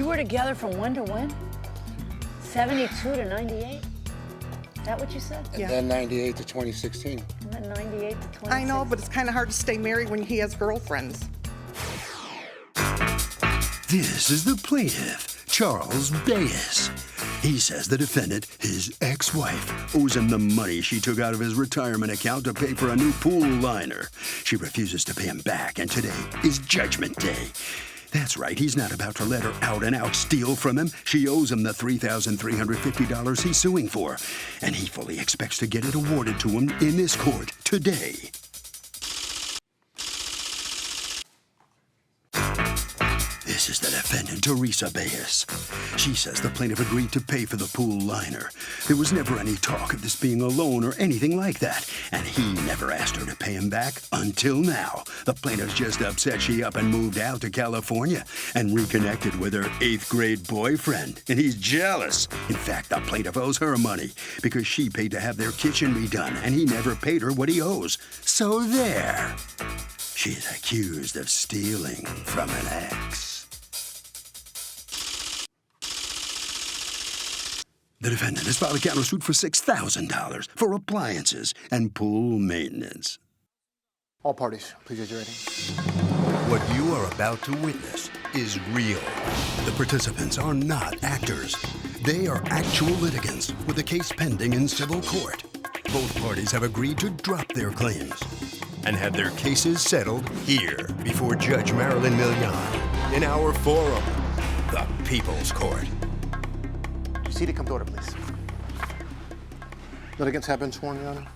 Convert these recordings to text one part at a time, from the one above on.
You were together from when to when? 72 to 98? Is that what you said? And then 98 to 2016. And then 98 to 2016. I know, but it's kind of hard to stay married when he has girlfriends. This is the plaintiff, Charles Baez. He says the defendant, his ex-wife, owes him the money she took out of his retirement account to pay for a new pool liner. She refuses to pay him back, and today is Judgment Day. That's right, he's not about to let her out and out steal from him. She owes him the $3,350 he's suing for, and he fully expects to get it awarded to him in this court today. This is the defendant, Teresa Baez. She says the plaintiff agreed to pay for the pool liner. There was never any talk of this being a loan or anything like that, and he never asked her to pay him back until now. The plaintiff's just upset she up and moved out to California and reconnected with her 8th grade boyfriend, and he's jealous. In fact, the plaintiff owes her money because she paid to have their kitchen redone, and he never paid her what he owes. So there. She's accused of stealing from an ex. The defendant has filed a countersuit for $6,000 for appliances and pool maintenance. All parties, please raise your right hand. What you are about to witness is real. The participants are not actors. They are actual litigants with a case pending in civil court. Both parties have agreed to drop their claims and have their cases settled here before Judge Marilyn Milian in our forum, the People's Court. Seated, come to order, please. Litigants have been sworn, Your Honor.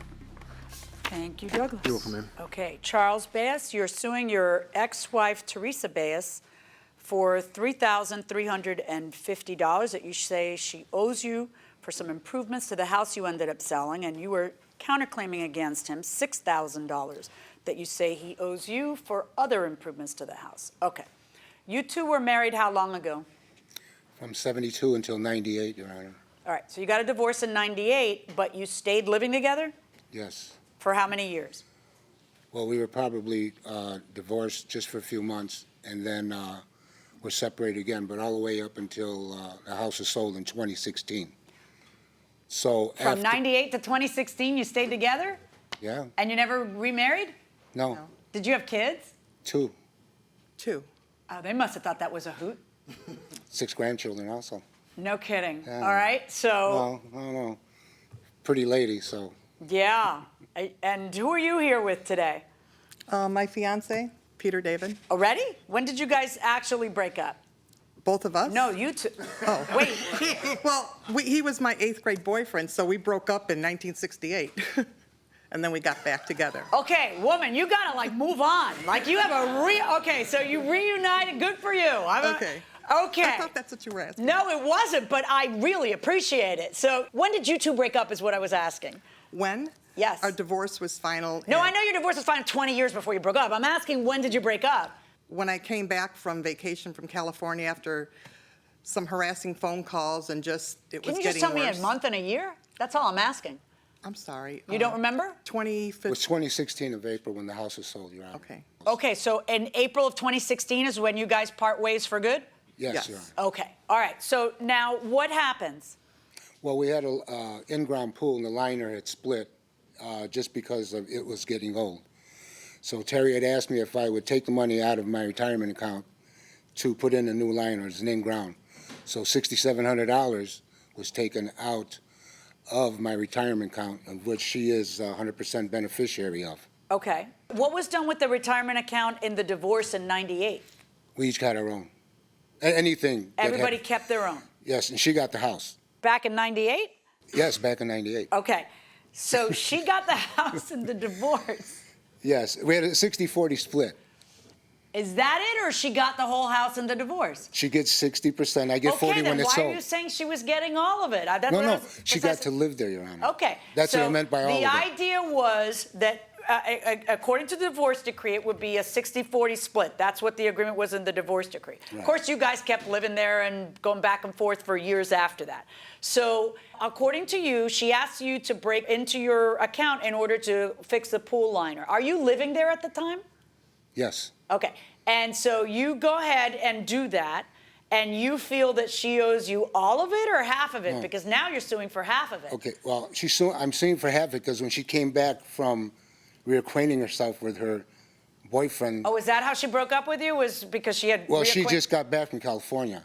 Thank you, Douglas. You're welcome, ma'am. Okay, Charles Baez, you're suing your ex-wife, Teresa Baez, for $3,350 that you say she owes you for some improvements to the house you ended up selling, and you were counterclaiming against him $6,000 that you say he owes you for other improvements to the house. Okay. You two were married how long ago? From 72 until 98, Your Honor. All right, so you got a divorce in 98, but you stayed living together? Yes. For how many years? Well, we were probably divorced just for a few months, and then were separated again, but all the way up until the house was sold in 2016. So From 98 to 2016, you stayed together? Yeah. And you never remarried? No. Did you have kids? 2. 2. Oh, they must have thought that was a hoot. 6 grandchildren also. No kidding. Yeah. All right, so. Well, I don't know. Pretty lady, so. Yeah. And who are you here with today? My fiance, Peter David. Already? When did you guys actually break up? Both of us? No, you two. Oh. Wait. Well, he was my 8th grade boyfriend, so we broke up in 1968. And then we got back together. Okay, woman, you gotta like move on. Like you have a okay, so you reunited, good for you. Okay. Okay. I thought that's what you were asking. No, it wasn't, but I really appreciate it. So when did you two break up is what I was asking. When? Yes. Our divorce was final. No, I know your divorce was final 20 years before you broke up. I'm asking when did you break up? When I came back from vacation from California after some harassing phone calls and just, it was getting worse. Can you just tell me a month and a year? That's all I'm asking. I'm sorry. You don't remember? 2015. It was 2016 of April when the house was sold, Your Honor. Okay. Okay, so in April of 2016 is when you guys part ways for good? Yes, Yes. Your Honor. Okay, all right. So now what happens? Well, we had a in-ground pool, and the liner had split just because it was getting old. So Terry had asked me if I would take the money out of my retirement account to put in a new liner. It's an in-ground. So $6,700 was taken out of my retirement account, of which she is 100% beneficiary of. Okay. What was done with the retirement account in the divorce in 98? We each got our own. Anything. Everybody kept their own? Yes, and she got the house. Back in 98? Yes, back in 98. Okay. So she got the house in the divorce. Yes, we had a 60-40 split. Is that it, or she got the whole house in the divorce? She gets 60%. I get 40 when it's Okay, then why sold. are you saying she was getting all of it? No, she got to live there, Your Honor. Okay. That's so what I meant by all of it. The idea was that, according to the divorce decree, it would be a 60-40 split. That's what the agreement was in the divorce decree. Right. Of course, you guys kept living there and going back and forth for years after that. So, according to you, she asked you to break into your account in order to fix the pool liner. Are you living there at the time? Yes. Okay. And so you go ahead and do that. And you feel that she owes you all of it or half of it? Because now you're suing for half of it. Okay, well, I'm suing for half because when she came back from reacquainting herself with her boyfriend. Oh, is that how she broke up with you? Was because she had Well, she just got back from California.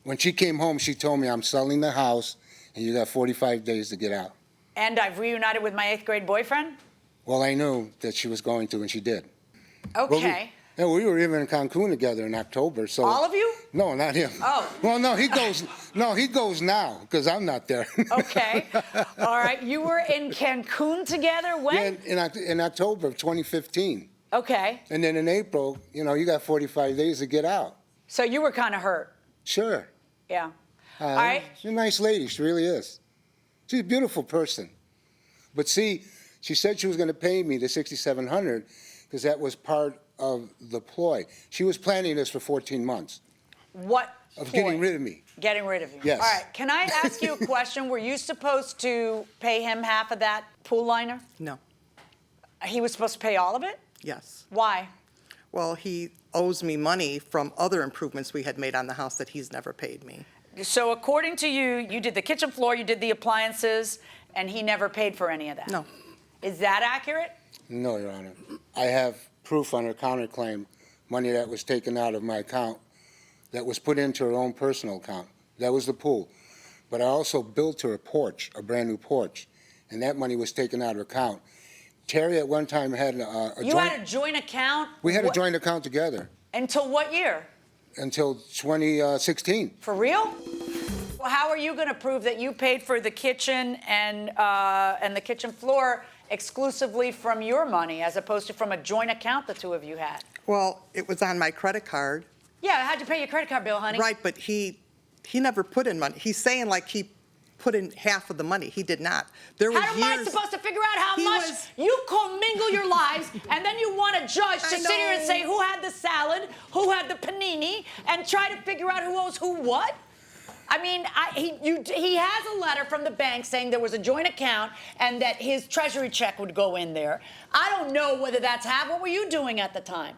When she came home, she told me, I'm selling the house, and you got 45 days to get out. And I've reunited with my 8th grade boyfriend? Well, I knew that she was going to, and she did. Okay. We were even in Cancun together in October, so. All of you? No, not him. Oh. Well, no, he goes now, because I'm not there. Okay. All right. You were in Cancun together when? Yeah, in October of 2015. Okay. And then in April, you got 45 days to get out. So you were kind of hurt. Sure. Yeah. All right. She's a nice lady, she really is. She's a beautiful person. But see, she said she was going to pay me the $6,700 because that was part of the ploy. She was planning this for 14 months. What? Of ploy? getting rid of me. Getting rid of you. Yes. All right. Can I ask you a question? Were you supposed to pay him half of that pool liner? No. He was supposed to pay all of it? Yes. Why? Well, he owes me money from other improvements we had made on the house that he's never paid me. So according to you, you did the kitchen floor, you did the appliances, and he never paid for any of that? No. Is that accurate? No, Your Honor. I have proof on her counterclaim, money that was taken out of my account that was put into her own personal account. That was the pool. But I also built her a porch, a brand-new porch, and that money was taken out of her account. Terry at one time had a You joint... had a joint account? We had a joint account together Until what year? until 2016. For real? Well, how are you going to prove that you paid for the kitchen and the kitchen floor exclusively from your money as opposed to from a joint account the two of you had? Well, it was on my credit card. Yeah, how'd you pay your credit card bill, honey? Right, but he never put in money. He's saying like he put in half of the money. He did not. There was How am I years. supposed to figure out how He much was- you commingle your lives and then you want a judge to I sit here and know. say who had the salad, who had the panini, and try to figure out who owes who what? I mean, he has a letter from the bank saying there was a joint account and that his treasury check would go in there. I don't know whether that's what were you doing at the time?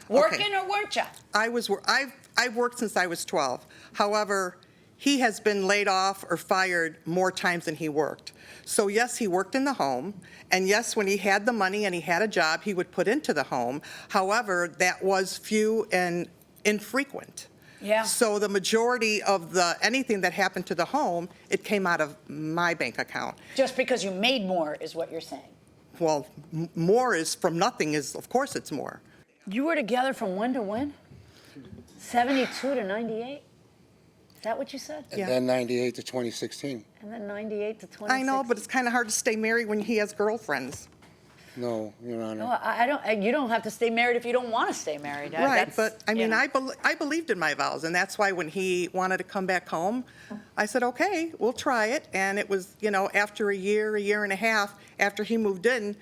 Working or weren't you? I've worked since I was 12. However, he has been laid off or fired more times than he worked. So yes, he worked in the home, and yes, when he had the money and he had a job, he would put into the home. However, that was few and infrequent. Yeah. So the majority of anything that happened to the home, it came out of my bank account. Just because you made more is what you're saying. Well, more is from nothing of course it's more. You were together from when to when? 72 to 98? Is that what you said? And Yeah. then 98 to 2016. And then 98 to 26? I know, but it's kind of hard to stay married when he has girlfriends. No, Your Honor. No, I don't. You don't have to stay married if you don't want to stay married. Right, That's, but I you mean, know. I believed in my vows, and that's why when he wanted to come back home, I said, okay, we'll try it. And it was, after a year and a half after he moved in,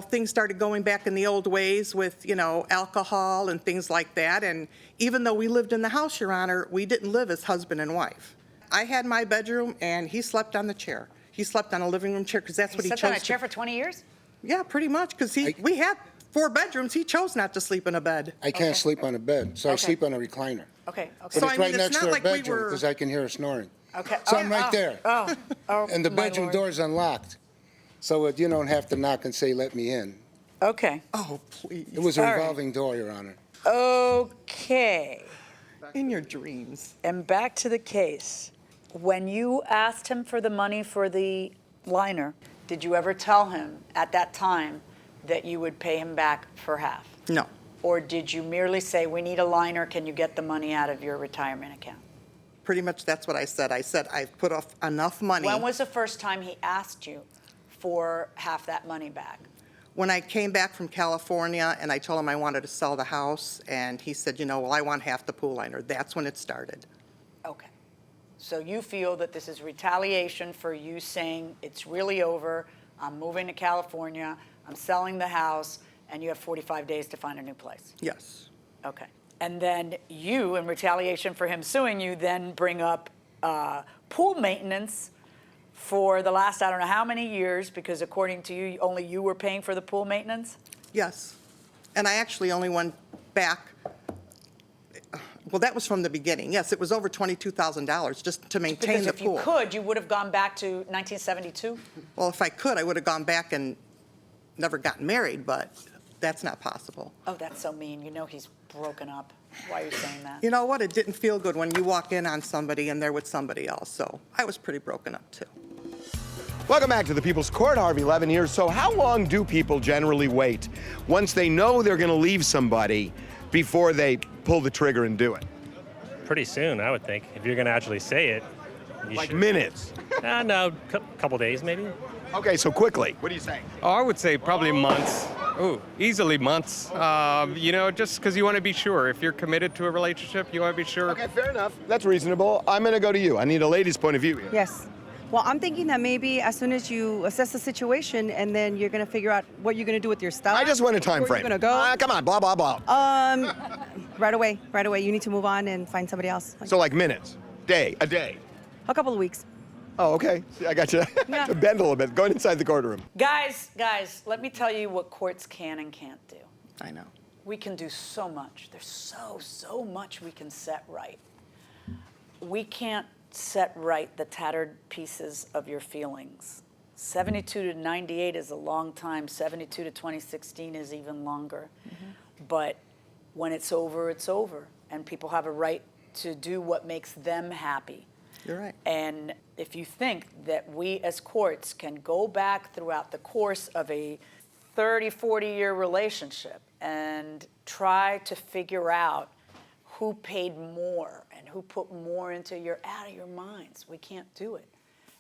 things started going back in the old ways with, alcohol and things like that. And even though we lived in the house, Your Honor, we didn't live as husband and wife. I had my bedroom, and he slept on the chair. He slept on a living room chair because that's what he chose. He slept on a chair for 20 years? Yeah, pretty much, because we had 4 bedrooms. He chose not to sleep in a bed. I can't sleep on a bed, so I Okay. sleep on a recliner. Okay. But So, it's I mean, right it's next not to her like we bedroom were- because I can hear her snoring. Okay. So I'm right there. Oh, And the my bedroom Lord. door's unlocked, so you don't have to knock and say, let me in. Okay. Oh, please. It was a All right. revolving door, Your Honor. Okay. In your dreams. And back to the case. When you asked him for the money for the liner, did you ever tell him at that time that you would pay him back for half? No. Or did you merely say, we need a liner, can you get the money out of your retirement account? Pretty much that's what I said. I said I've put off enough money. When was the first time he asked you for half that money back? When I came back from California and I told him I wanted to sell the house, and he said, well, I want half the pool liner. That's when it started. Okay. So you feel that this is retaliation for you saying it's really over, I'm moving to California, I'm selling the house, and you have 45 days to find a new place? Yes. Okay. And then you, in retaliation for him suing you, then bring up pool maintenance for the last I don't know how many years, because according to you, only you were paying for the pool maintenance? Yes. And I actually only went back, Well, that was from the beginning. Yes, it was over $22,000 just to maintain Because the if you pool. could, you would have gone back to 1972? Well, if I could, I would have gone back and never gotten married, but that's not possible. Oh, that's so mean. You know he's broken up. Why are you saying that? You know what? It didn't feel good when you walk in on somebody and they're with somebody else, so I was pretty broken up, too. Welcome back to the People's Court. Harvey Levin here. So how long do people generally wait once they know they're going to leave somebody before they pull the trigger and do it? Pretty soon, I would think. If you're going to actually say it, you Like should. minutes? No, couple days maybe. Okay, so quickly. What do you say? Oh, I would say probably months. Ooh, easily months. You know, just because you want to be sure. If you're committed to a relationship, you want to be sure. Okay, fair enough. That's reasonable. I'm going to go to you. I need a lady's point of view here. Yes. Well, I'm thinking that maybe as soon as you assess the situation and then you're going to figure out what you're going to do with your stuff. I just want a time where frame. you're going to go. Come on, blah, blah, blah. Right away. You need to move on and find somebody else. So like minutes, a day. A couple of weeks. Oh, okay. See, I got you. Yeah. To bend a little bit. Going inside the courtroom. Guys, let me tell you what courts can and can't do. I know. We can do so much. There's so much we can set right. We can't set right the tattered pieces of your feelings. 72 to 98 is a long time. 72 to 2016 is even longer. But when it's over, it's over. And people have a right to do what makes them happy. You're right. And if you think that we as courts can go back throughout the course of a 30, 40-year relationship and try to figure out who paid more and who put more into, you're out of your minds. We can't do it.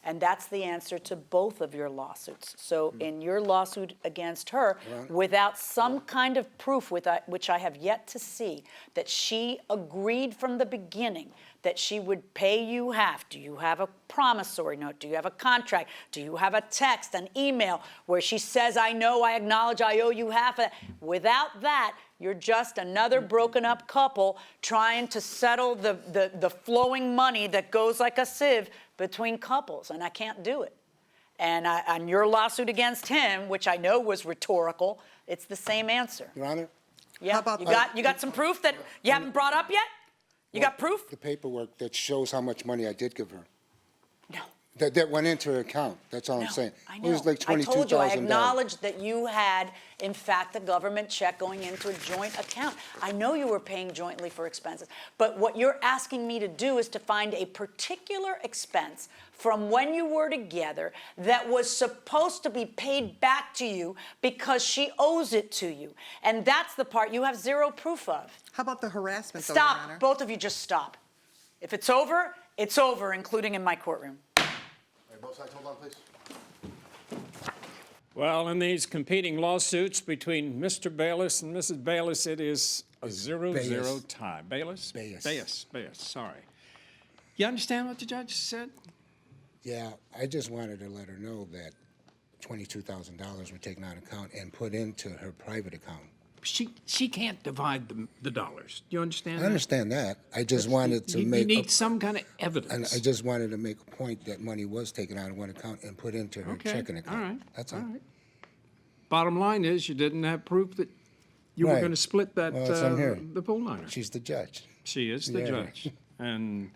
And that's the answer to both of your lawsuits. So in your lawsuit against her, without some kind of proof, which I have yet to see, that she agreed from the beginning that she would pay you half. Do you have a promissory note? Do you have a contract? Do you have a text, an email where she says, I know, I acknowledge, I owe you half? Without that, you're just another broken up couple trying to settle the flowing money that goes like a sieve between couples, and I can't do it. And on your lawsuit against him, which I know was rhetorical, it's the same answer. Your Honor, Yeah, How about you got some proof that you haven't brought up yet? You got proof? the paperwork that shows how much money I did give her. No. That went into her account. That's all I'm saying. I It know. was like I told you, I $22,000. acknowledged that you had, in fact, a government check going into a joint account. I know you were paying jointly for expenses, but what you're asking me to do is to find a particular expense from when you were together that was supposed to be paid back to you because she owes it to you. And that's the part you have zero proof of. How about the harassment, though, Your Stop. Honor? Both of you just stop. If it's over, including in my courtroom. Both sides, hold on, please. Well, in these competing lawsuits between Mr. Bayless and Mrs. Bayless, it is a 0-0 tie. Bayless? Bayless. Bayless, sorry. You understand what the judge said? Yeah, I just wanted to let her know that $22,000 were taken out of account and put into her private account. She can't divide the dollars. Do you understand I that? understand that. I just wanted to You make. need some kind of And evidence. I just wanted to make a point that money was taken out of one account and put into her Okay, checking account. all right, That's all. all right. Bottom line is, you didn't have proof that you were Right. going to split that Well, that's what I'm hearing. the pool liner. She's the judge. She is the Yeah. judge. And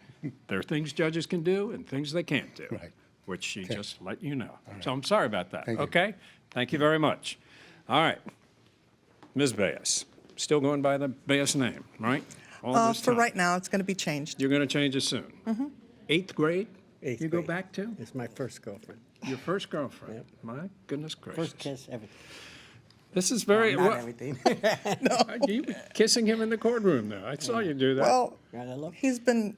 there are things judges can do and things they can't do, Right. which she just let you know. So I'm sorry about that, Thank you. okay? Thank you very much. All right. Ms. Baez, still going by the Baez name, right? All this For time. right now, it's going to be changed. You're going to change it soon? Mm-hmm. 8th grade? Eighth You go grade. back to? It's my first girlfriend. Your first girlfriend? My goodness gracious. First kiss, everything. This is very... Not well, everything. You were kissing him in the courtroom, though. I saw you do that. Well, Gotta love- he's been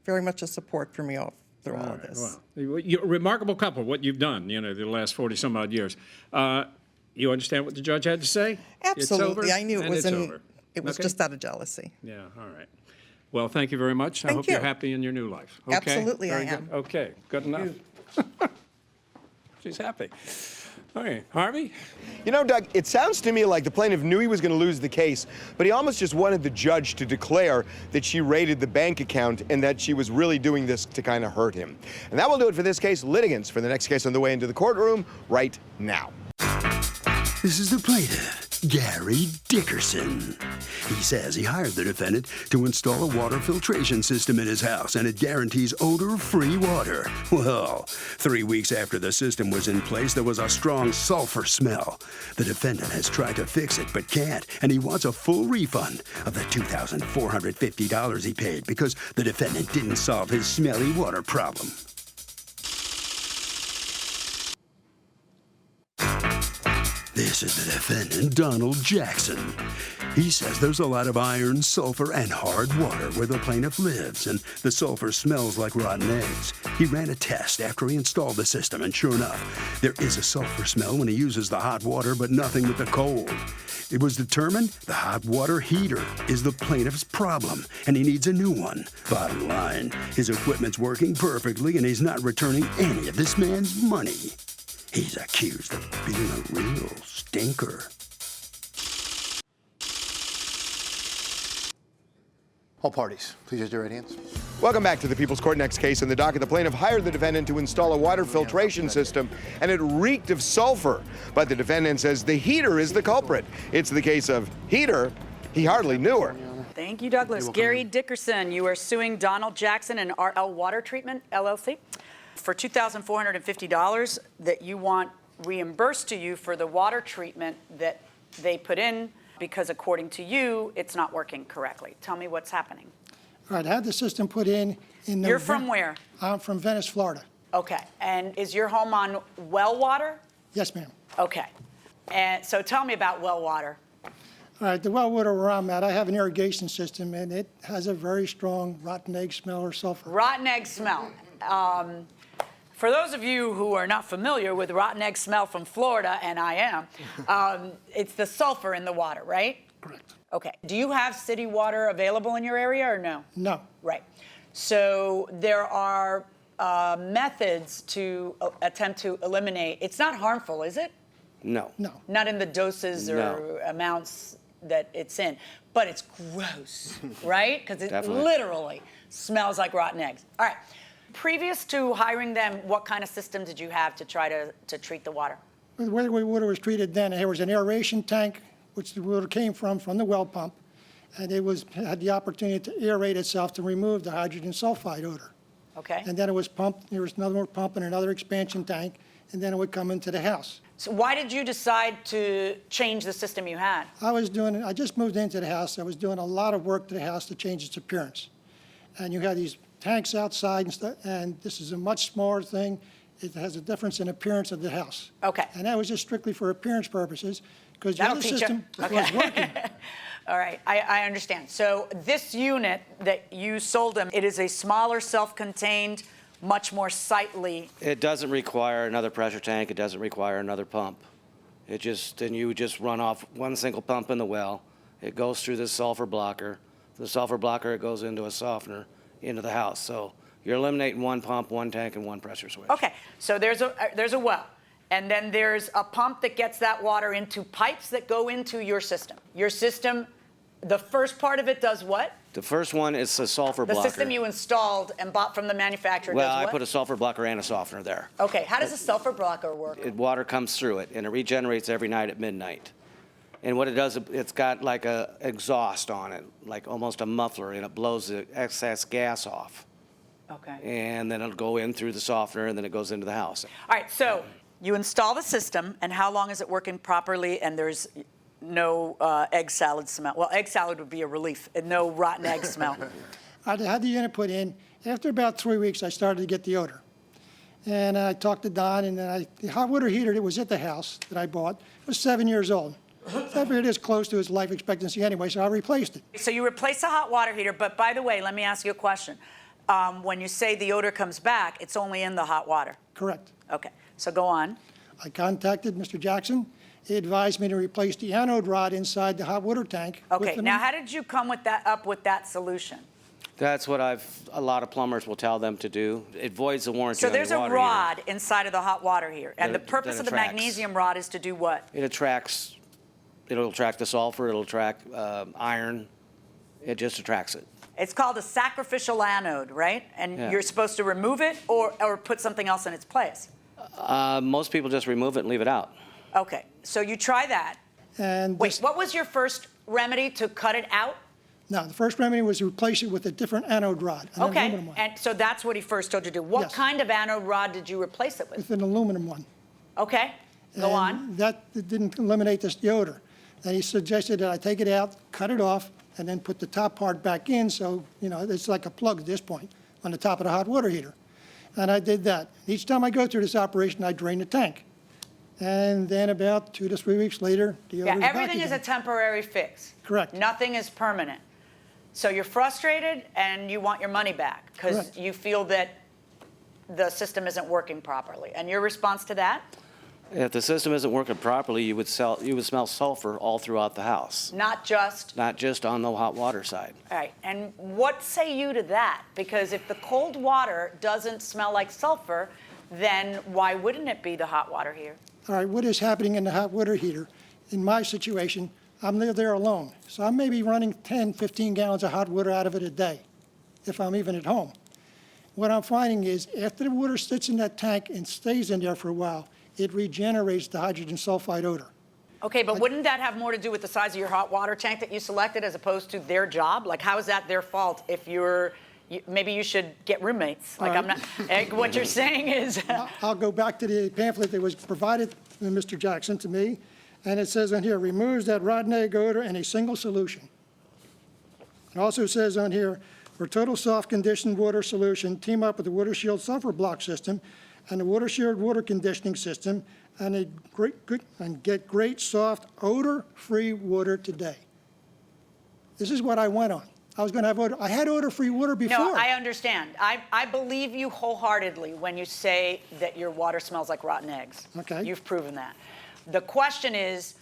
very much a support for me all through all All of right, this. well, you're a remarkable couple, what you've done, the last 40-some-odd years. You understand what the judge had to say? It's over, Absolutely. I knew it and was it's over. it was Okay? just out of jealousy. Yeah, all right. Well, thank you very much. I Thank hope you're you. happy in your new life. Okay? Absolutely, I Very good. am. Okay, good enough. She's happy. All right, Harvey? You know, Doug, it sounds to me like the plaintiff knew he was going to lose the case, but he almost just wanted the judge to declare that she raided the bank account and that she was really doing this to kind of hurt him. And that will do it for this case. Litigants for the next case on the way into the courtroom right now. This is the plaintiff. Gary Dickerson. He says he hired the defendant to install a water filtration system in his house, and it guarantees odor-free water. Well, 3 weeks after the system was in place, there was a strong sulfur smell. The defendant has tried to fix it, but can't, and he wants a full refund of the $2,450 he paid because the defendant didn't solve his smelly water problem. This is the defendant, Donald Jackson. He says there's a lot of iron, sulfur, and hard water where the plaintiff lives, and the sulfur smells like rotten eggs. He ran a test after he installed the system, and sure enough, there is a sulfur smell when he uses the hot water, but nothing with the cold. It was determined the hot water heater is the plaintiff's problem, and he needs a new one. Bottom line, his equipment's working perfectly, and he's not returning any of this man's money. He's accused of being a real stinker. All parties, please raise your right hands. Welcome back to the People's Court. Next case in the docket. The plaintiff hired the defendant to install a water filtration system, and it reeked of sulfur. But the defendant says the heater is the culprit. It's the case of heater. He hardly knew her. Thank you, Douglas. Gary Dickerson, you are suing Donald Jackson and RL Water Treatment, LLC, for $2,450 that you want reimbursed to you for the water treatment that they put in because, according to you, it's not working correctly. Tell me what's happening. All right, I had the system put in November. You're from where? I'm from Venice, Florida. Okay. And is your home on well water? Yes, ma'am. Okay. And so tell me about well water. All right, the well water where I'm at, I have an irrigation system, and it has a very strong rotten egg smell or sulfur. Rotten egg smell. For those of you who are not familiar with rotten egg smell from Florida, and I am, it's the sulfur in the water, right? Correct. Okay. Do you have city water available in your area or no? No. Right. So there are methods to attempt to eliminate. It's not harmful, is it? No. No. Not in the doses or amounts that it's in. But it's gross, right? Because it Definitely. literally smells like rotten eggs. All right. Previous to hiring them, what kind of system did you have to try to treat the water? The way the water was treated then, there was an aeration tank, which the water came from the well pump, and it had the opportunity to aerate itself to remove the hydrogen sulfide odor. Okay. And then it was pumped, there was another more pump and another expansion tank, and then it would come into the house. So why did you decide to change the system you had? I just moved into the house. I was doing a lot of work to the house to change its appearance. And you had these tanks outside and stuff, and this is a much smaller thing. It has a difference in appearance of the house. Okay. And that was just strictly for appearance purposes, because the That'll other teach you. system Okay. was working. All right, I understand. So this unit that you sold them, it is a smaller, self-contained, much more sightly. It doesn't require another pressure tank. It doesn't require another pump. Then you just run off one single pump in the well. It goes through this sulfur blocker. The sulfur blocker, it goes into a softener into the house. So you're eliminating one pump, one tank, and one pressure switch. Okay, so there's a well, and then there's a pump that gets that water into pipes that go into your system. Your system, the first part of it does what? The first one is a sulfur The blocker. system you installed and bought from the manufacturer Well, does what? I put a sulfur blocker and a softener there. Okay, how does a sulfur blocker work? Water comes through it, and it regenerates every night at midnight. And what it does, it's got like a exhaust on it, like almost a muffler, and it blows the excess gas off. Okay. And then it'll go in through the softener, and then it goes into the house. All right, so you install the system, and how long is it working properly, and there's no egg salad smell? Well, egg salad would be a relief, and no rotten egg smell. I had the unit put in. After about 3 weeks, I started to get the odor. And I talked to Don, and the hot water heater that was at the house that I bought was 7 years old. So I figured it is close to its life expectancy anyway, so I replaced it. So you replace the hot water heater, but by the way, let me ask you a question. When you say the odor comes back, it's only in the hot water. Correct. Okay, so go on. I contacted Mr. Jackson. He advised me to replace the anode rod inside the hot water tank. Okay, now how did you come up with that solution? That's what a lot of plumbers will tell them to do. It voids the warranty So on your there's a water rod inside of the hot water heater, and the That- purpose that of the attracts. magnesium rod is to do what? It'll attract the sulfur, it'll attract iron. It just attracts it. It's called a sacrificial anode, right? And Yeah. you're supposed to remove it or put something else in its place. Most people just remove it and leave it out. Okay, so you try that, And Wait, what was your first remedy to cut it out? no, the first remedy was to replace it with a different anode rod, an Okay, aluminum one, and so that's what he first told you to do. What Yes. kind of anode rod did you replace it with? with an aluminum one. Okay, go on. And that didn't eliminate the odor. And he suggested that I take it out, cut it off, and then put the top part back in, so, you know, it's like a plug at this point on the top of the hot water heater. And I did that. Each time I go through this operation, I drain the tank. And then about 2 to 3 weeks later, the odor's Yeah, back everything is a again. temporary fix. Correct. Nothing is permanent. So you're frustrated and you want your money back because Correct. you feel that the system isn't working properly. And your response to that? If the system isn't working properly, you would smell sulfur all throughout the house, Not just, not just on the hot water side. all right, and what say you to that? Because if the cold water doesn't smell like sulfur, then why wouldn't it be the hot water here? All right, what is happening in the hot water heater? In my situation, I'm there alone. So I may be running 10, 15 gallons of hot water out of it a day, if I'm even at home. What I'm finding is after the water sits in that tank and stays in there for a while, it regenerates the hydrogen sulfide odor. Okay, but wouldn't that have more to do with the size of your hot water tank that you selected as opposed to their job? Like, how is that their fault if maybe you should get roommates? Like, I'm not, what you're saying is. I'll go back to the pamphlet that was provided, Mr. Jackson, to me, and it says on here, removes that rotten egg odor in a single solution. It also says on here, for total soft conditioned water solution, team up with the Water Shield sulfur block system and the Water Shield water conditioning system and get great soft odor-free water today. This is what I went on. I was going to have odor. I had odor-free water before. No, I understand. I believe you wholeheartedly when you say that your water smells like rotten eggs. Okay. You've proven that. The question is,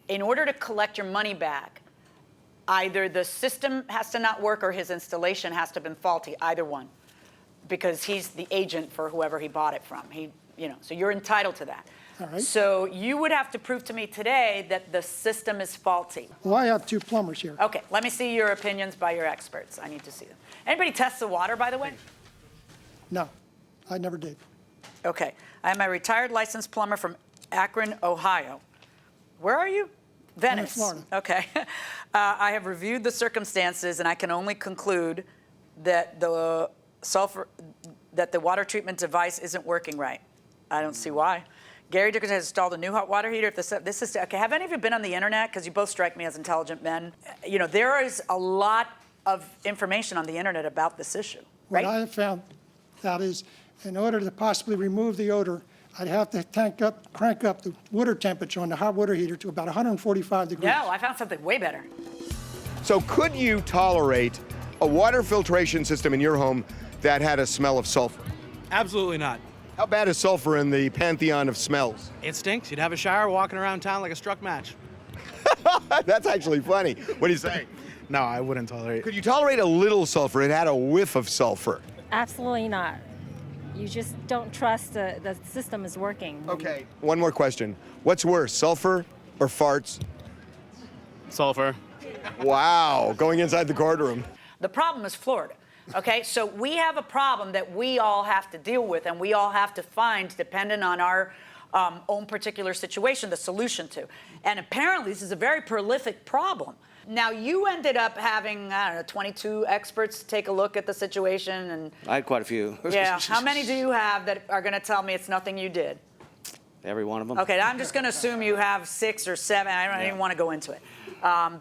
in order to collect your money back, either the system has to not work or his installation has to have been faulty, either one, because he's the agent for whoever he bought it from. So you're entitled to that. All right. So you would have to prove to me today that the system is faulty. Well, I have 2 plumbers here. Okay, let me see your opinions by your experts. I need to see them. Anybody test the water, by the way? No, I never did. Okay, I am a retired licensed plumber from Akron, Ohio. Where are you? Venice. Florida. Okay. I have reviewed the circumstances, and I can only conclude that the water treatment device isn't working right. I don't see why. Gary Dickerson has installed a new hot water heater. Okay, have any of you been on the internet? Because you both strike me as intelligent men. There is a lot of information on the internet about this issue, right? What I have found out is, in order to possibly remove the odor, I'd have to crank up the water temperature on the hot water heater to about 145 degrees. No, I found something way better. So could you tolerate a water filtration system in your home that had a smell of sulfur? Absolutely not. How bad is sulfur in the pantheon of smells? It stinks. You'd have a shower walking around town like a struck match. That's actually funny. What do you say? No, I wouldn't tolerate it. Could you tolerate a little sulfur? It had a whiff of sulfur. Absolutely not. You just don't trust the system is working. Okay. One more question. What's worse, sulfur or farts? Sulfur. Wow, going inside the courtroom. The problem is Florida. Okay, so we have a problem that we all have to deal with and we all have to find, dependent on our own particular situation, the solution to. And apparently this is a very prolific problem. Now, you ended up having, 22 experts take a look at the situation and... I had quite a few. Yeah, how many do you have that are gonna tell me it's nothing you did? Every one of them. Okay, I'm just gonna assume you have 6 or 7, I don't even wanna go into it.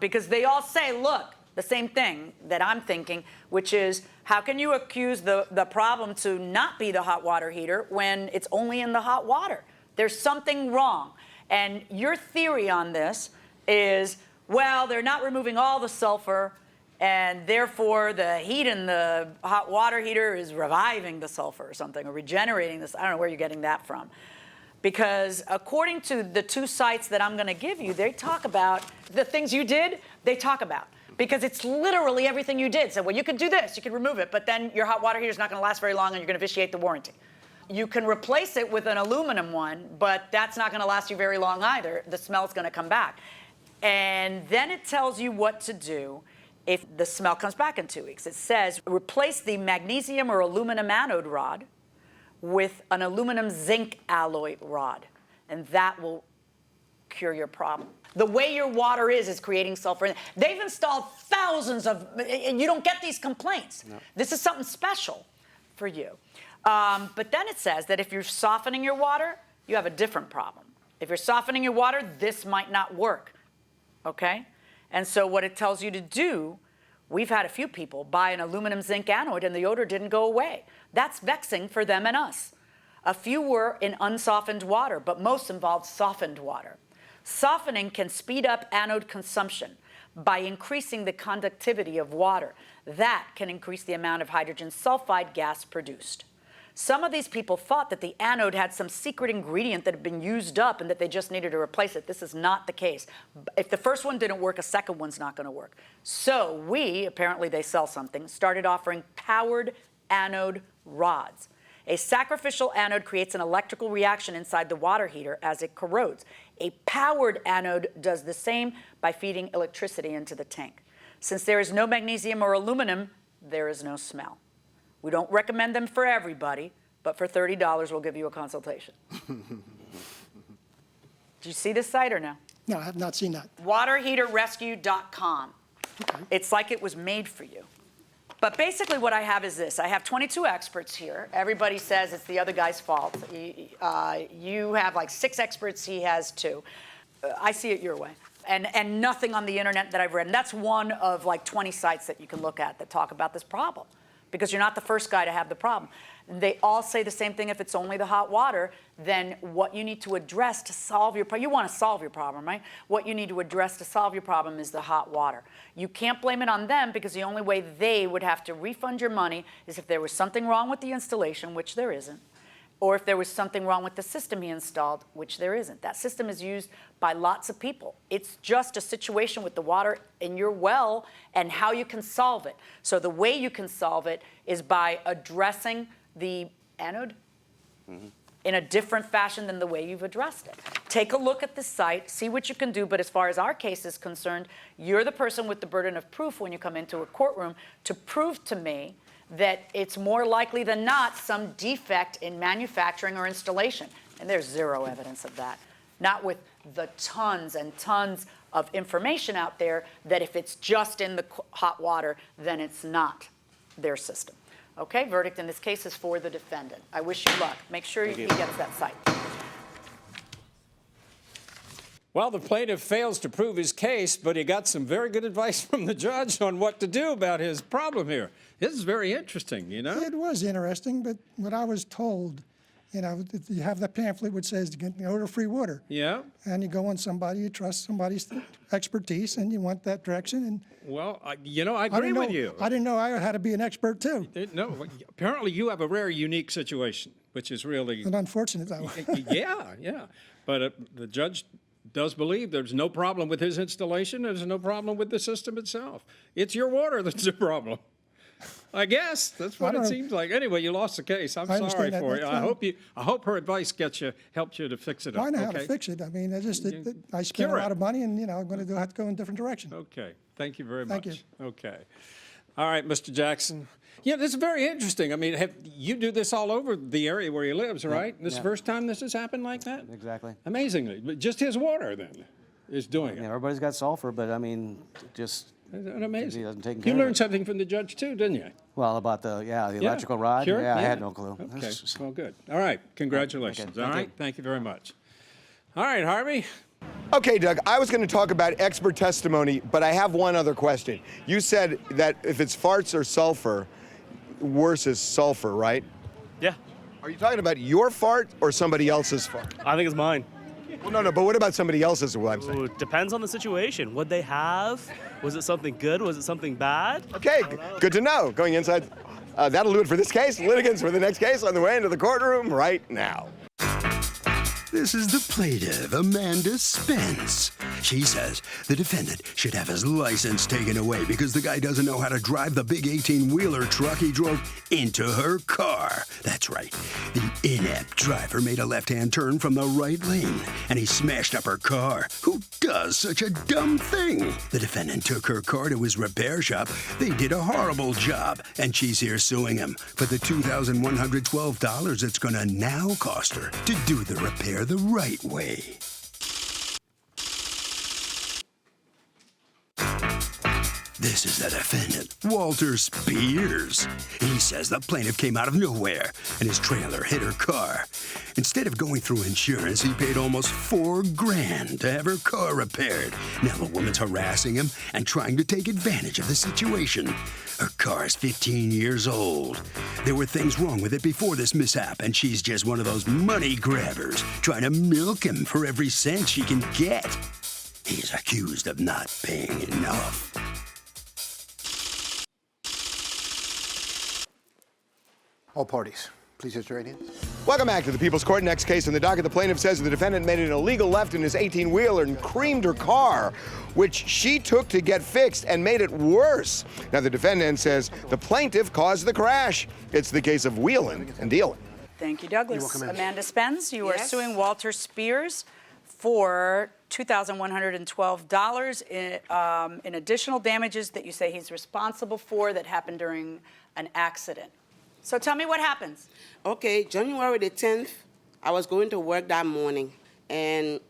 Because they all say, look, the same thing that I'm thinking, which is, how can you accuse the problem to not be the hot water heater when it's only in the hot water? There's something wrong. And your theory on this is, well, they're not removing all the sulfur, and therefore the heat in the hot water heater is reviving the sulfur or something, or regenerating this. I don't know where you're getting that from. Because according to the 2 sites that I'm gonna give you, they talk about the things you did, they talk about. Because it's literally everything you did. So, well, you could do this, you could remove it, but then your hot water heater is not gonna last very long and you're gonna vitiate the warranty. You can replace it with an aluminum one, but that's not gonna last you very long either. The smell's gonna come back. And then it tells you what to do if the smell comes back in 2 weeks. It says, replace the magnesium or aluminum anode rod with an aluminum zinc alloy rod, and that will cure your problem. The way your water is creating sulfur. They've installed thousands of, and you don't get these complaints. No. This is something special for you. But then it says that if you're softening your water, you have a different problem. If you're softening your water, this might not work, okay? And so what it tells you to do, we've had a few people buy an aluminum zinc anode and the odor didn't go away. That's vexing for them and us. A few were in unsoftened water, but most involved softened water. Softening can speed up anode consumption by increasing the conductivity of water. That can increase the amount of hydrogen sulfide gas produced. Some of these people thought that the anode had some secret ingredient that had been used up and that they just needed to replace it. This is not the case. If the first one didn't work, a second one's not going to work. So we, apparently they sell something, started offering powered anode rods. A sacrificial anode creates an electrical reaction inside the water heater as it corrodes. A powered anode does the same by feeding electricity into the tank. Since there is no magnesium or aluminum, there is no smell. We don't recommend them for everybody, but for $30, we'll give you a consultation. Did you see this site or no? No, I have not seen that. Waterheaterrescue.com. Okay. It's like it was made for you. But basically what I have is this. I have 22 experts here. Everybody says it's the other guy's fault. You have like 6 experts, he has 2. I see it your way. And nothing on the internet that I've read. And that's one of like 20 sites that you can look at that talk about this problem. Because you're not the first guy to have the problem. They all say the same thing. If it's only the hot water, then what you need to address to solve your problem, you want to solve your problem, right? What you need to address to solve your problem is the hot water. You can't blame it on them because the only way they would have to refund your money is if there was something wrong with the installation, which there isn't, or if there was something wrong with the system he installed, which there isn't. That system is used by lots of people. It's just a situation with the water in your well and how you can solve it. So the way you can solve it is by addressing the anode in a different fashion than the way you've addressed it. Take a look at the site, see what you can do, but as far as our case is concerned, you're the person with the burden of proof when you come into a courtroom to prove to me that it's more likely than not some defect in manufacturing or installation. And there's zero evidence of that. Not with the tons and tons of information out there that if it's just in the hot water, then it's not their system. Okay, verdict in this case is for the defendant. I wish you luck. Make sure he gets that site. Well, the plaintiff fails to prove his case, but he got some very good advice from the judge on what to do about his problem here. This is very interesting, you know? It was interesting, but what I was told, you know, you have the pamphlet which says to get odor-free water. Yeah. And you go on somebody, you trust somebody's expertise, and you want that direction. And well, you know, I agree with you. I didn't know I had to be an expert, too. No, apparently you have a rare, unique situation, which is really... An unfortunate, though. Yeah. But the judge does believe there's no problem with his installation. There's no problem with the system itself. It's your water that's the problem. I guess that's what it seems like. Anyway, you lost the case. I'm sorry for you. I hope her advice helped you to fix it up. I know how to fix it. I mean, I spent a lot of money, and you know, I'm going to have to go in a different direction. Okay. Thank you very much. Thank you. Okay. All right, Mr. Jackson. Yeah, this is very interesting. I mean, you do this all over the area where he lives, right? This is the first time this has happened like that? Exactly. Amazingly. But just his water, then, is doing it. Everybody's got sulfur, but I mean, just... Isn't that amazing? He doesn't take care You of learned it. something from the judge, too, didn't you? Well, about the electrical rod? Sure? Yeah, I had no clue. Okay, well, good. All right, congratulations. All right, thank you very much. All right, Harvey. Okay, Doug, I was going to talk about expert testimony, but I have one other question. You said that if it's farts or sulfur, worse is sulfur, right? Yeah. Are you talking about your fart or somebody else's fart? I think it's mine. Well, no, but what about somebody else's is what I'm saying? Ooh, depends on the situation. What'd they have? Was it something good? Was it something bad? Okay, good to know. Going inside. That'll do it for this case. Litigants for the next case on the way into the courtroom right now. This is the plaintiff, Amanda Spence. She says the defendant should have his license taken away because the guy doesn't know how to drive the big 18-wheeler truck he drove into her car. That's right. The inept driver made a left-hand turn from the right lane, and he smashed up her car. Who does such a dumb thing? The defendant took her car to his repair shop. They did a horrible job, and she's here suing him for the $2,112 it's going to now cost her to do the repair the right way. This is the defendant, Walter Spears. He says the plaintiff came out of nowhere and his trailer hit her car. Instead of going through insurance, he paid almost $4,000 to have her car repaired. Now the woman's harassing him and trying to take advantage of the situation. Her car is 15 years old. There were things wrong with it before this mishap, and she's just one of those money grabbers trying to milk him for every cent she can get. He's accused of not paying enough. All parties, please raise your right hands. Welcome back to the People's Court. Next case in the docket, the plaintiff says the defendant made an illegal left in his 18-wheeler and creamed her car, which she took to get fixed and made it worse. Now, the defendant says the plaintiff caused the crash. It's the case of wheeling and dealing. Thank you, Douglas. You're welcome in. Amanda Spence, you are suing Walter Spears for $2,112 in additional damages that you say he's responsible for that happened during an accident. So tell me what happens. Okay, January the 10th, I was going to work that morning. And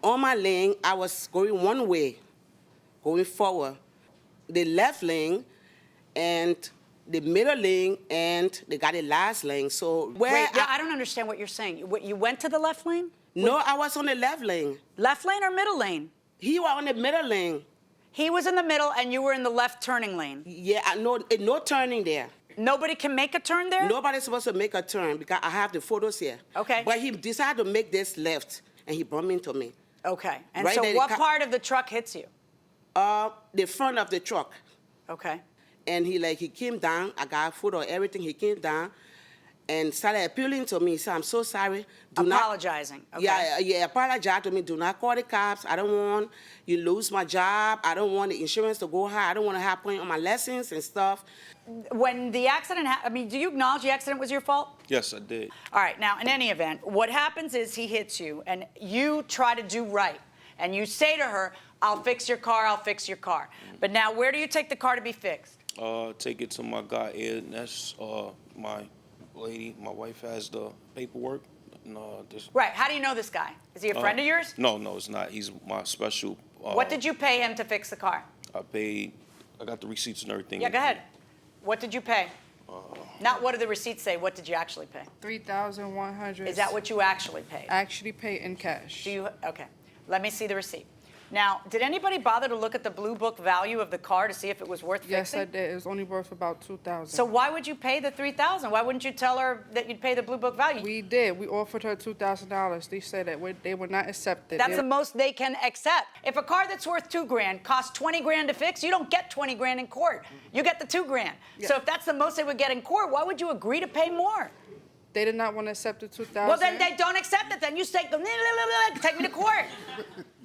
on my lane, I was going one way, going forward. The left lane and the middle lane and they got the last lane. So Wait, I don't understand what you're saying. You went to the left lane? No, I was on the left lane. Left lane or middle lane? He was on the middle lane. He was in the middle and you were in the left turning lane. Yeah, no turning there. Nobody can make a turn there? Nobody's supposed to make a turn because I have the photos here. Okay. But he decided to make this left, and he bumped into me. Okay. And Right so there, what part of the truck hits you? The front of the truck. Okay. And he came down. I got a photo of everything. He came down and started appealing to me. He said, I'm so sorry. Apologizing. Okay. Yeah, apologize to me. Do not call the cops. I don't want you lose my job. I don't want the insurance to go high. I don't want to have point on my lessons and stuff. When the accident happened, do you acknowledge the accident was your fault? Yes, I did. All right, now, in any event, what happens is he hits you, and you try to do right. And you say to her, I'll fix your car, I'll fix your car. But now, where do you take the car to be fixed? Take it to my guy, Ed, and that's my lady. My wife has the paperwork. Right, how do you know this guy? Is he a friend of yours? No, it's not. He's my special. What did you pay him to fix the car? I got the receipts and everything. Yeah, go ahead. What did you pay? Not what do the receipts say, what did you actually pay? $3,100. Is that what you actually paid? Actually paid in cash. Okay, let me see the receipt. Now, did anybody bother to look at the Blue Book value of the car to see if it was worth fixing? Yes, I did. It was only worth about $2,000. So why would you pay the $3,000? Why wouldn't you tell her that you'd pay the Blue Book value? We did. We offered her $2,000. They said that they would not accept it. That's the most they can accept. If a car that's worth $2,000 costs $20,000 to fix, you don't get $20,000 in court. You get the $2,000. Yeah. So if that's the most they would get in court, why would you agree to pay more? They did not want to accept the $2,000. Well, then they don't accept it. Then you say, take me to court.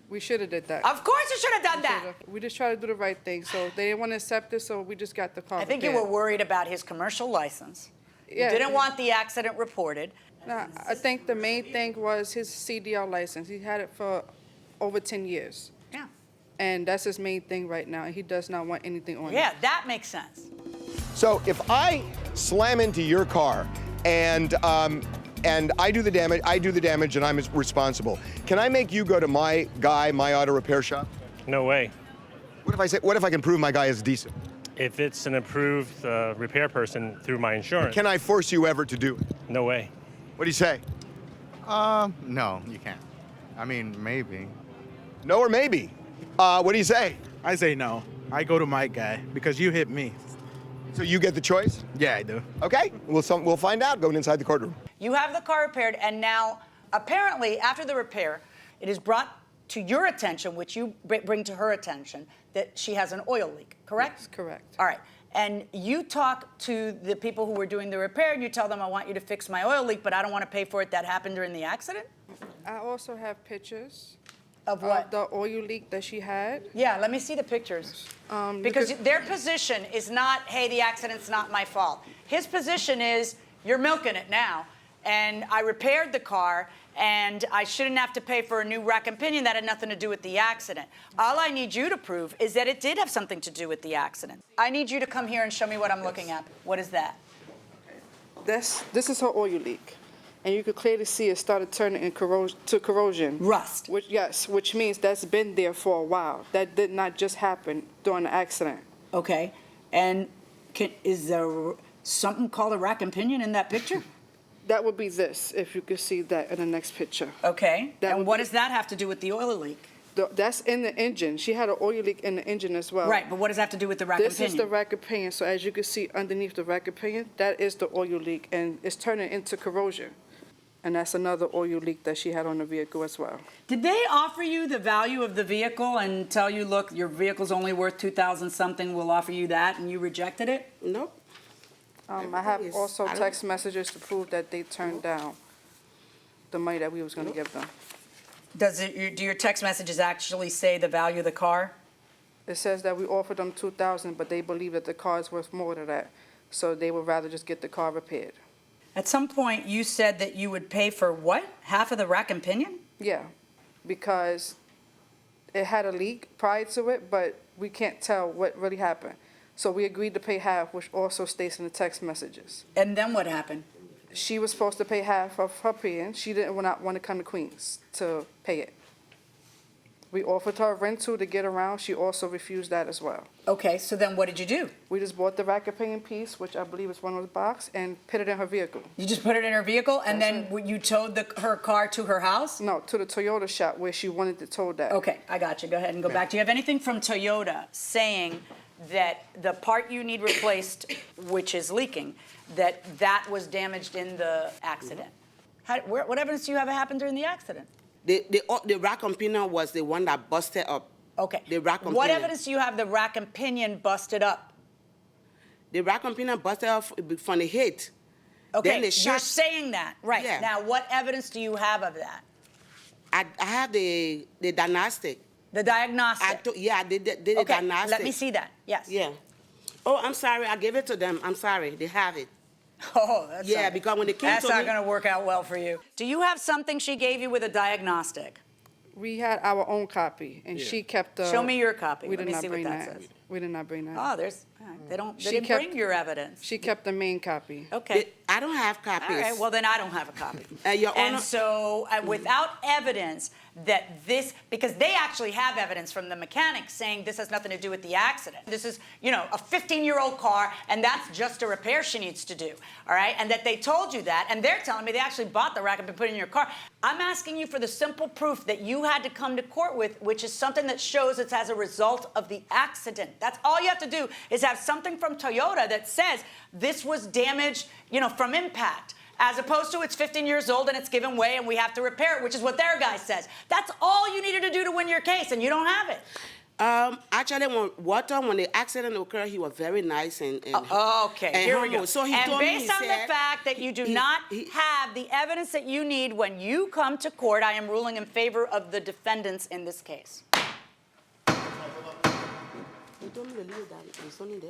We should have did that. Of course you should have done that. We just tried to do the right thing. So they didn't want to accept it, so we just got the car. I think you were worried about his commercial license. Yeah. You didn't want the accident reported. No, I think the main thing was his CDL license. He had it for over 10 years. Yeah. And that's his main thing right now. He does not want anything on it. Yeah, that makes sense. So if I slam into your car and I do the damage, and I'm responsible, can I make you go to my auto repair shop? No way. What if I can prove my guy is decent? If it's an approved repair person through my insurance. Can I force you ever to do it? No way. What do you say? No, you can't. I mean, maybe. No or maybe? What do you say? I say no. I go to my guy because you hit me. So you get the choice? Yeah, I do. Okay, we'll find out going inside the courtroom. You have the car repaired, and now, apparently, after the repair, it is brought to your attention, which you bring to her attention, that she has an oil leak, correct? Yes, correct. All right. And you talk to the people who were doing the repair, and you tell them, I want you to fix my oil leak, but I don't want to pay for it. That happened during the accident? I also have pictures. Of what? The oil leak that she had. Yeah, let me see the pictures. Because their position is not, hey, the accident's not my fault. His position is, you're milking it now, and I repaired the car, and I shouldn't have to pay for a new rack and pinion that had nothing to do with the accident. All I need you to prove is that it did have something to do with the accident. I need you to come here and show me what I'm looking at. What is that? This is her oil leak. And you could clearly see it started turning to corrosion. Rust. Which means that's been there for a while. That did not just happen during the accident. Okay, and is there something called a rack and pinion in that picture? That would be this, if you could see that in the next picture. Okay, That and would what be- does that have to do with the oil leak? That's in the engine. She had an oil leak in the engine as well. Right, but what does that have to do with the rack and This is the pinion? rack and pinion, so as you can see underneath the rack and pinion, that is the oil leak, and it's turning into corrosion. And that's another oil leak that she had on the vehicle as well. Did they offer you the value of the vehicle and tell you, look, your vehicle's only worth 2,000 something, we'll offer you that, and you rejected it? Nope. I have also I don't- text messages to prove that they turned down the money that we was gonna give them. Do your text messages actually say the value of the car? It says that we offered them 2,000, but they believe that the car is worth more than that, so they would rather just get the car repaired. At some point, you said that you would pay for what? Half of the rack and pinion? Yeah, because it had a leak prior to it, but we can't tell what really happened. So we agreed to pay half, which also states in the text messages. And then what happened? She was supposed to pay half of her paying. She didn't want to come to Queens to pay it. We offered her a rental to get around. She also refused that as well. Okay, so then what did you do? We just bought the rack and pinion piece, which I believe is one of the box, and put it in her vehicle. You just put it in her vehicle, and then you towed her car to her house? No, to the Toyota shop where she wanted to tow that. Okay, I got you. Go ahead and go back. Do you have anything from Toyota saying that the part you need replaced, which is leaking, that was damaged in the accident? What evidence do you have it happened during the accident? The rack and pinion was the one that busted up. Okay. The rack and What pinion. evidence do you have the rack and pinion busted up? The rack and pinion busted up from the hit. Okay, Then the you're shot. saying that, right. Yeah. Now, what evidence do you have of that? I have the diagnostic. The diagnostic? I did the Okay, diagnostic. let me see that, yes. Yeah. Oh, I'm sorry. I gave it to them. I'm sorry. They have it. Oh, that's Yeah, not- because when they came That's to not me- going to work out well for you. Do you have something she gave you with a diagnostic? We had our own copy, and she kept the. Show me your copy. We Let did me not see what bring that says. We did not bring that. Oh, they She didn't kept- bring your evidence. She kept the main copy. Okay. I don't have copies. All right, well, then I don't have a copy. Your And Honor- so, without evidence that this, because they actually have evidence from the mechanic saying this has nothing to do with the accident. This is, a 15-year-old car, and that's just a repair she needs to do, all right? And that they told you that, and they're telling me they actually bought the rack and put it in your car. I'm asking you for the simple proof that you had to come to court with, which is something that shows it's as a result of the accident. That's all you have to do is have something from Toyota that says this was damaged, from impact. As opposed to it's 15 years old and it's given way and we have to repair it, which is what their guy says. That's all you needed to do to win your case, and you don't have it. Actually, when the accident occurred, he was very nice and Okay, and here we humble. go. So he and told me, based he on said, the fact that you do not have the evidence that you need when you come to court, I am ruling in favor of the defendants in this case. He told me to leave that. It's only there.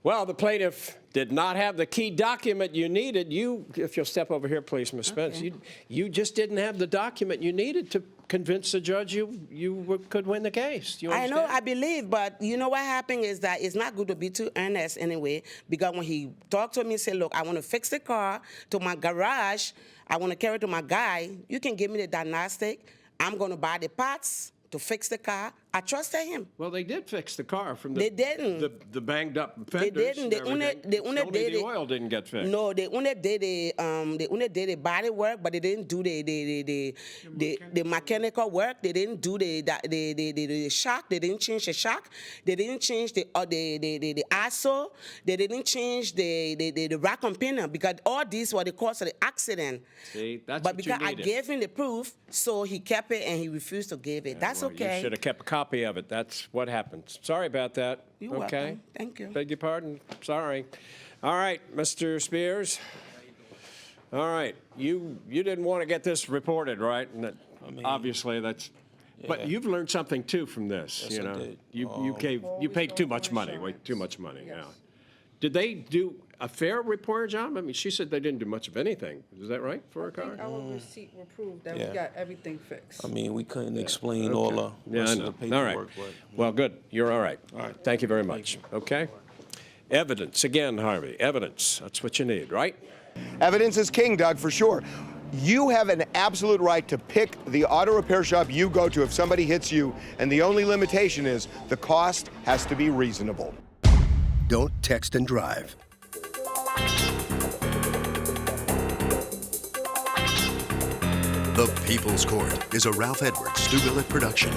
Well, the plaintiff did not have the key document you needed. If you'll step over here, please, Ms. Spence, you just didn't have the document you needed to convince the judge you could win the case. You I know, understand? I believe, but you know what happened is that it's not good to be too earnest anyway, because when he talked to me and said, look, I want to fix the car to my garage, I want to carry it to my guy, you can give me the diagnostic, I'm going to buy the parts to fix the car. I trusted him. Well, they did fix the car from They didn't. the banged up They fenders. didn't. They only did the it. oil didn't get fixed. No, they only did the body work, but they didn't do the mechanical work. They didn't do the shock. They didn't change the shock. They didn't change the axle. They didn't change the rack and pinion, because all these were the cause of the accident. See, that's But what you because I needed. gave him the proof, so he kept it and he refused to give it. That's Well, okay. You should have kept a copy of it. That's what happens. Sorry about that. You're okay. welcome. Thank you. Beg your pardon. Sorry. All right, Mr. Spears. All right. You didn't want to get this reported, right? And obviously that's. But you've learned something too from this. Yes, you I know, did. you paid too much money. Way too much money. Yeah. Did they do a fair repair job? I mean, she said they didn't do much of anything. Is that right for a car? Our receipt will prove that Yeah. we got everything fixed. I mean, we couldn't explain all the Yeah, I rest know. of the All right. paperwork. But, Well, good. You're all right. All right. Thank you very much. Okay. Evidence again, Harvey. Evidence. That's what you need, right? Evidence is king, Doug, for sure. You have an absolute right to pick the auto repair shop you go to if somebody hits you, and the only limitation is the cost has to be reasonable. don't text and drive. The People's Court is a Ralph Edwards, Stu Willett production.